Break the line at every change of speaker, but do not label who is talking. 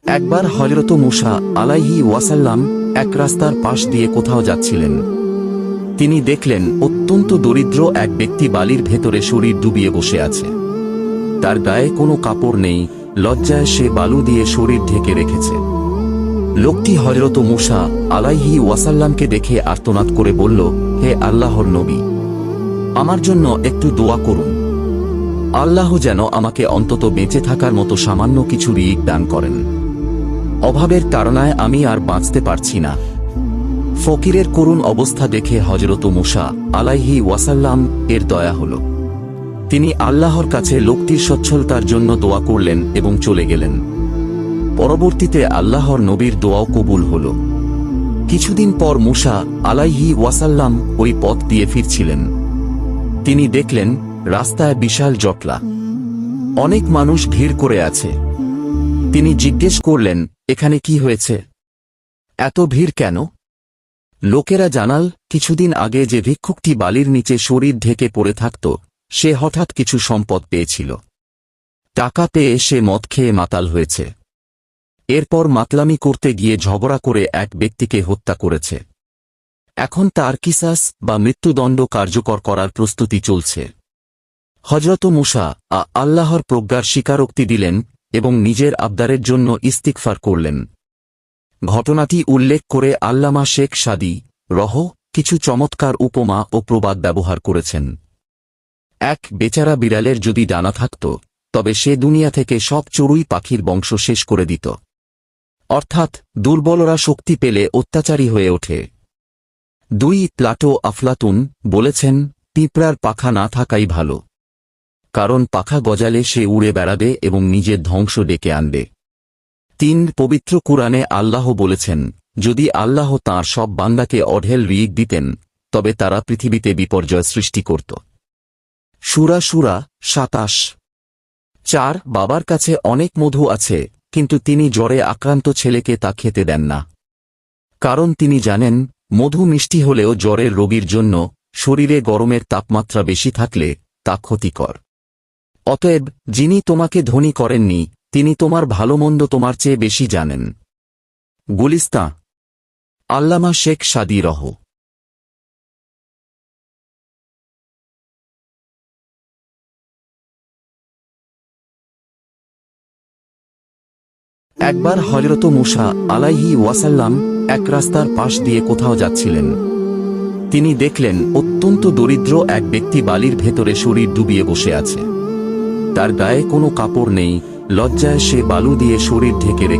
একবার হযরত মূসা আলাইহি ওয়াসাল্লাম এক রাস্তার পাশ দিয়ে কোথাও যাচ্ছিলেন। তিনি দেখলেন অত্যন্ত দরিদ্র এক ব্যক্তি বালির ভেতরে শরীর ডুবিয়ে বসে আছে। তার গায়ে কোনো কাপড় নেই, লজ্জায় সে বালু দিয়ে শরীর ঢেকে রেখেছে। লোকটি হযরত মূসা আলাইহি ওয়াসাল্লামকে দেখে আর্তনাদ করে বলল, হে আল্লাহর নবী, আমার জন্য একটু দোয়া করুন। আল্লাহ যেন আমাকে অন্তত বেঁচে থাকার মতো সামান্য কিছু রিজিক দান করেন। অভাবের তাড়নায় আমি আর বাঁচতে পারছি না। ফকিরের করুণ অবস্থা দেখে হযরত মূসা আলাইহি ওয়াসাল্লাম এর দয়া হল। তিনি আল্লাহর কাছে লোকটির সচ্ছলতার জন্য দোয়া করলেন এবং চলে গেলেন। পরবর্তীতে আল্লাহর নবীর দোয়াও কবুল হল। কিছুদিন পর মূসা আলাইহি ওয়াসাল্লাম ওই পথ দিয়ে ফিরছিলেন। তিনি দেখলেন রাস্তায় বিশাল জটলা, অনেক মানুষ ভিড় করে আছে। তিনি জিজ্ঞেস করলেন, এখানে কি হয়েছে? এত ভিড় কেন? লোকেরা জানাল, কিছুদিন আগে যে ভিক্ষুকটি বালির নিচে শরীর ঢেকে পড়ে থাকত, সে হঠাৎ কিছু সম্পদ পেয়েছিল। টাকা পেয়ে সে মদ খেয়ে মাতাল হয়েছে। এরপর মাতলামি করতে গিয়ে ঝগড়া করে এক ব্যক্তিকে হত্যা করেছে। এখন তার কিসাস বা মৃত্যুদণ্ড কার্যকর করার প্রস্তুতি চলছে। হযরত মূসা আল্লাহর প্রজ্ঞার স্বীকারোক্তি দিলেন এবং নিজের আবদারের জন্য ইস্তিগফার করলেন। ঘটনাটি উল্লেখ করে আল্লামা শেখ সাদী কিছু চমৎকার উপমা ও প্রবাদ ব্যবহার করেছেন। এক বেচারা বিড়ালের যদি ডানা থাকত, তবে সে দুনিয়া থেকে সব চড়ুই পাখির বংশ শেষ করে দিত। অর্থাৎ দুর্বলরা শক্তি পেলে অত্যাচারী হয়ে ওঠে। 2 প্লাটো আফলাতুন বলেছেন, পিঁপড়ার পাখা না থাকাই ভালো, কারণ পাখা গজালে সে উড়ে বেড়াবে এবং নিজের ধ্বংস ডেকে আনবে। 3 পবিত্র কুরআনে আল্লাহ বলেছেন, যদি আল্লাহ তাঁর সব বান্দাকে অঢেল রিজিক দিতেন, তবে তারা পৃথিবীতে বিপর্যয় সৃষ্টি করত। সূরা 27। 4 বাবার কাছে অনেক মধু আছে, কিন্তু তিনি জ্বরে আক্রান্ত ছেলেকে তা খেতে দেন না, কারণ তিনি জানেন মধু মিষ্টি হলেও জ্বরের রোগীর জন্য শরীরে গরমের তাপমাত্রা বেশি থাকলে তা ক্ষতিকর। অতএব যিনি তোমাকে ধনী করেননি, তিনি তোমার ভালোমন্দ তোমার চেয়ে বেশি জানেন। গুলিস্তান, আল্লামা শেখ সাদী একবার হযরত মূসা আলাইহি ওয়াসাল্লাম এক রাস্তার পাশ দিয়ে কোথাও যাচ্ছিলেন। তিনি দেখলেন অত্যন্ত দরিদ্র এক ব্যক্তি বালির ভেতরে শরীর ডুবিয়ে বসে আছে। তার গায়ে কোনো কাপড় নেই, লজ্জায় সে বালু দিয়ে শরীর ঢেকে রেখেছে।